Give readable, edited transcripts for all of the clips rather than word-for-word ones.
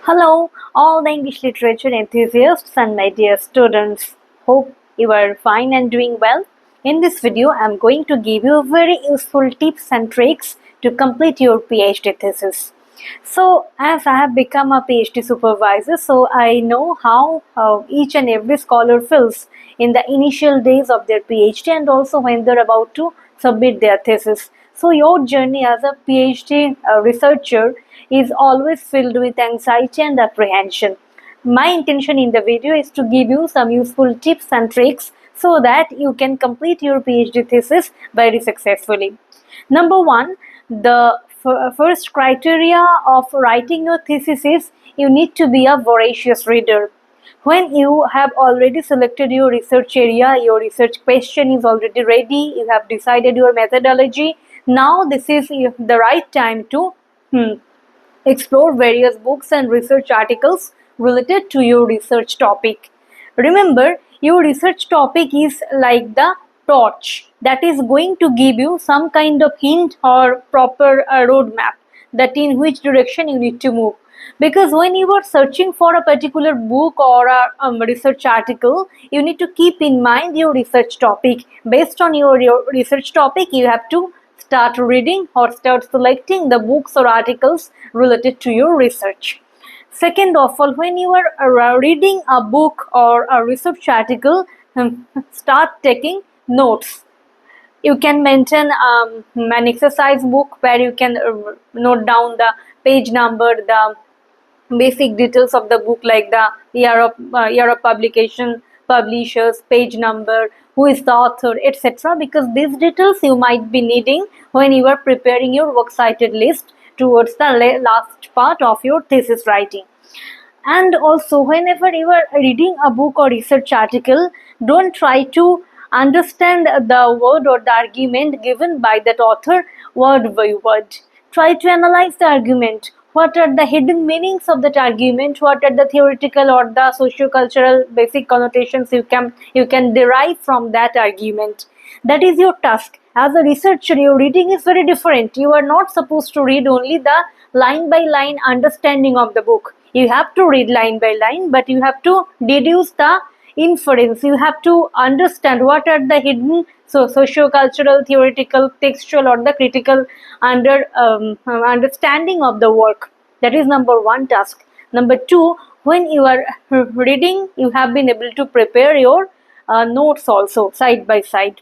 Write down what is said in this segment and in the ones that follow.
Hello, all the English literature enthusiasts and my dear students. Hope you are fine and doing well. In this video, I am going to give you very useful tips and tricks to complete your PhD thesis. So, as I have become a PhD supervisor, so I know how each and every scholar feels in the initial days of their PhD and also when they're about to submit their thesis. So, your journey as a PhD researcher is always filled with anxiety and apprehension. My intention in the video is to give you some useful tips and tricks so that you can complete your PhD thesis very successfully. Number one, the first criteria of writing your thesis is you need to be a voracious reader. When you have already selected your research area, your research question is already ready, you have decided your methodology, now this is the right time to explore various books and research articles related to your research topic. Remember, your research topic is like the torch that is going to give you some kind of hint or proper roadmap that in which direction you need to move. Because when you are searching for a particular book or a research article, you need to keep in mind your research topic. Based on your research topic, you have to start reading or start selecting the books or articles related to your research. Second of all, when you are reading a book or a research article, start taking notes. You can maintain an exercise book where you can note down the page number, the basic details of the book like the year of publication, publishers, page number, who is the author, etc. Because these details you might be needing when you are preparing your works cited list towards the last part of your thesis writing. And also, whenever you are reading a book or research article, don't try to understand the word or the argument given by that author word by word. Try to analyze the argument. What are the hidden meanings of that argument? What are the theoretical or the socio-cultural basic connotations you can derive from that argument? That is your task. As a researcher, your reading is very different. You are not supposed to read only the line by line understanding of the book. You have to read line by line, but you have to deduce the inference. You have to understand what are the hidden socio-cultural, theoretical, textual, or the critical understanding of the work. That is number one task. Number two, when you are reading, you have been able to prepare your notes also side by side.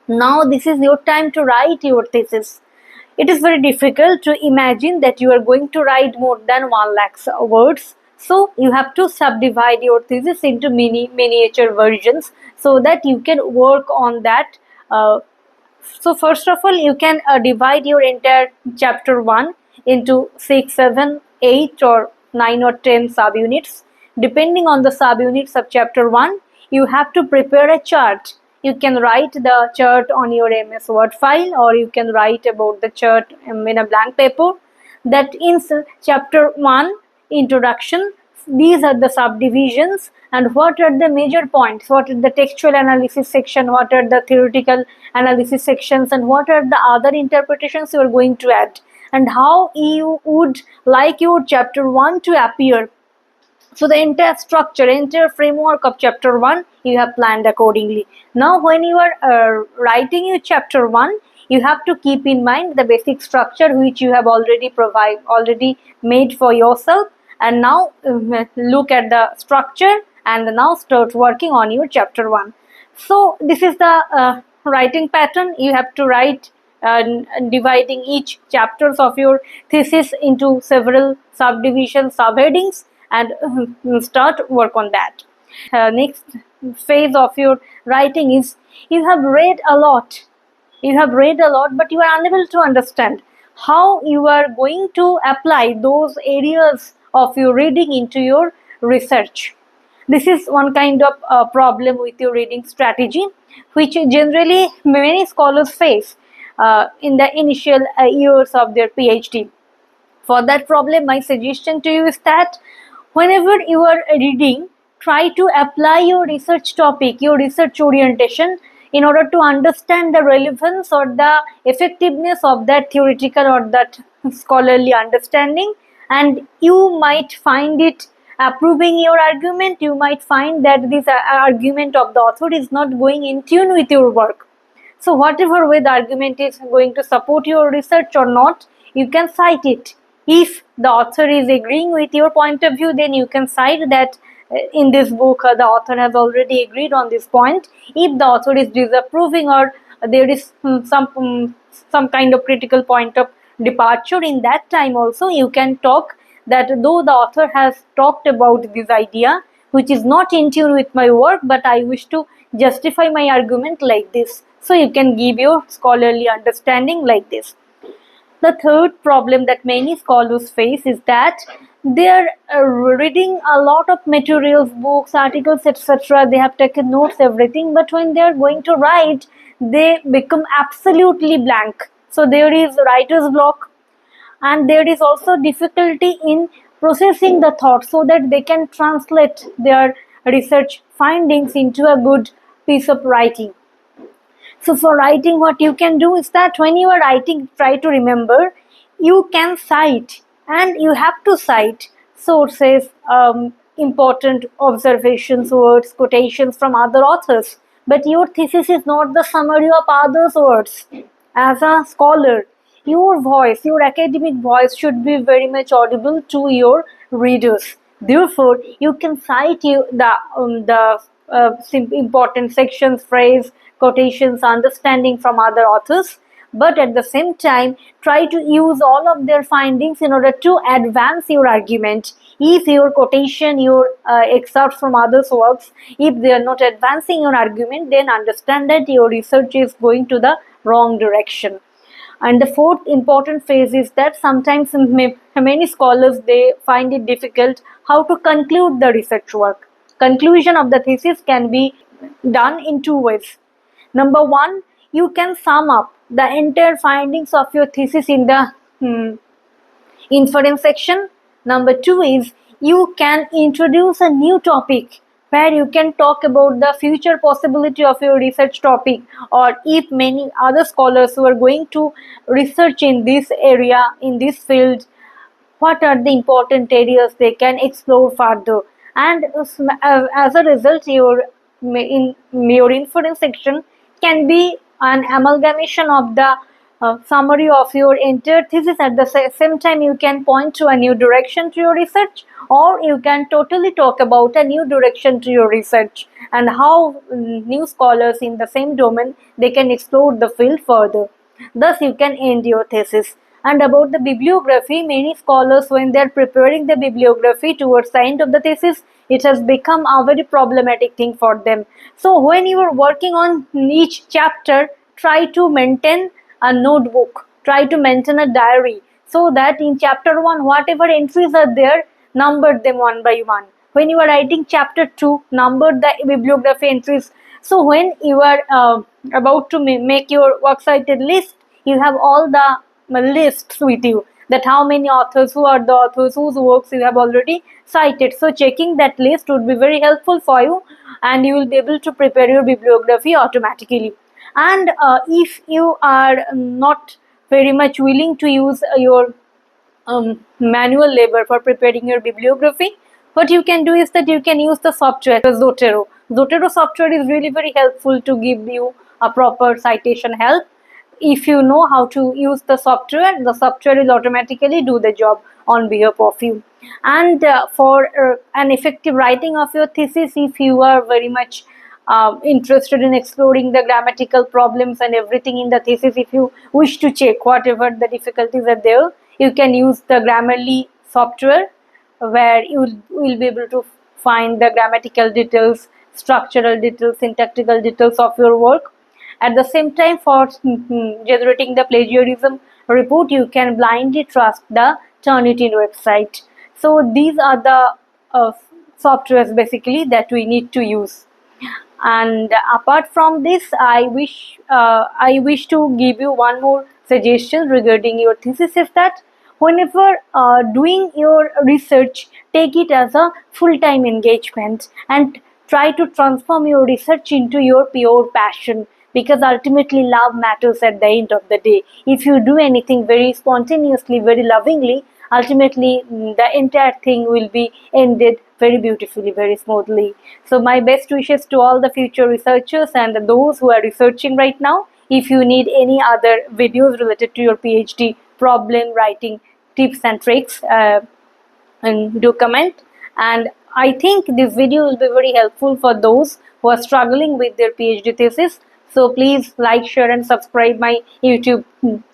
Now this is your time to write your thesis. It is very difficult to imagine that you are going to write more than 1 lakh words. So you have to subdivide your thesis into miniature versions so that you can work on that. So first of all, you can divide your entire chapter 1 into 6, 7, 8 or 9 or 10 subunits. Depending on the subunits of chapter 1, you have to prepare a chart. You can write the chart on your MS Word file, or you can write about the chart in a blank paper. That in chapter 1, introduction, these are the subdivisions and what are the major points, what is the textual analysis section, what are the theoretical analysis sections, and what are the other interpretations you are going to add, and how you would like your chapter 1 to appear. So the entire structure, entire framework of chapter 1 you have planned accordingly. Now when you are writing your chapter 1, you have to keep in mind the basic structure which you have already made for yourself, and now look at the structure and now start working on your chapter 1. So this is the writing pattern. You have to write dividing each chapters of your thesis into several subdivisions, subheadings, and start work on that. Next phase of your writing is you have read a lot, but you are unable to understand how you are going to apply those areas of your reading into your research. This is one kind of problem with your reading strategy, which generally many scholars face in the initial years of their PhD. For that problem, my suggestion to you is that whenever you are reading, try to apply your research topic, your research orientation, in order to understand the relevance or the effectiveness of that theoretical or that scholarly understanding, and you might find it approving your argument. You might find that this argument of the author is not going in tune with your work. So whatever way the argument is going to support your research or not, you can cite it. If the author is agreeing with your point of view, then you can cite that in this book the author has already agreed on this point. If the author is disapproving or there is some kind of critical point of departure, in that time also you can talk that though the author has talked about this idea which is not in tune with my work, but I wish to justify my argument like this. So you can give your scholarly understanding like this. The third problem that many scholars face is that they are reading a lot of materials, books, articles, etc. They have taken notes, everything, but when they are going to write, they become absolutely blank. So there is writer's block, and there is also difficulty in processing the thought so that they can translate their research findings into a good piece of writing. So for writing, what you can do is that when you are writing, try to remember you can cite, and you have to cite sources, important observations, words, quotations from other authors. But your thesis is not the summary of others' words. As a scholar, your voice, your academic voice should be very much audible to your readers. Therefore, you can cite the important sections, phrase, quotations, understanding from other authors, but at the same time try to use all of their findings in order to advance your argument. If your quotation, your excerpts from others' works, if they are not advancing your argument, then understand that your research is going to the wrong direction. And the fourth important phase is that sometimes many scholars, they find it difficult how to conclude the research work. Conclusion of the thesis can be done in two ways. Number one, you can sum up the entire findings of your thesis in the inference section. Number two is you can introduce a new topic where you can talk about the future possibility of your research topic, or if many other scholars who are going to research in this area, in this field, what are the important areas they can explore further. And as a result, your inference section can be an amalgamation of the summary of your entire thesis. At the same time, you can point to a new direction to your research, or you can totally talk about a new direction to your research and how new scholars in the same domain, they can explore the field further. Thus you can end your thesis. And about the bibliography, many scholars, when they are preparing the bibliography towards the end of the thesis, it has become a very problematic thing for them. So when you are working on each chapter, try to maintain a notebook, try to maintain a diary, so that in chapter 1, whatever entries are there, number them one by one. When you are writing chapter 2, number the bibliography entries. So when you are about to make your works cited list, you have all the lists with you, that how many authors, who are the authors whose works you have already cited. So checking that list would be very helpful for you, and you will be able to prepare your bibliography automatically. And if you are not very much willing to use your manual labor for preparing your bibliography, what you can do is that you can use the software Zotero. Zotero software is really very helpful to give you a proper citation help. If you know how to use the software will automatically do the job on behalf of you. And for an effective writing of your thesis, if you are very much interested in exploring the grammatical problems and everything in the thesis, if you wish to check whatever the difficulties are there, you can use the Grammarly software, where you will be able to find the grammatical details, structural details, syntactical details of your work. At the same time, for generating the plagiarism report, you can blindly trust the Turnitin website. So these are the softwares basically that we need to use. And apart from this, I wish to give you one more suggestion regarding your thesis, is that whenever doing your research, take it as a full-time engagement and try to transform your research into your pure passion, because ultimately love matters at the end of the day. If you do anything very spontaneously, very lovingly, ultimately the entire thing will be ended very beautifully, very smoothly. So my best wishes to all the future researchers and those who are researching right now. If you need any other videos related to your PhD problem writing tips and tricks, and do comment. And I think this video will be very helpful for those who are struggling with their PhD thesis. So please like, share and subscribe my YouTube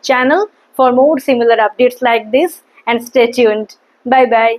channel for more similar updates like this, and stay tuned. Bye bye.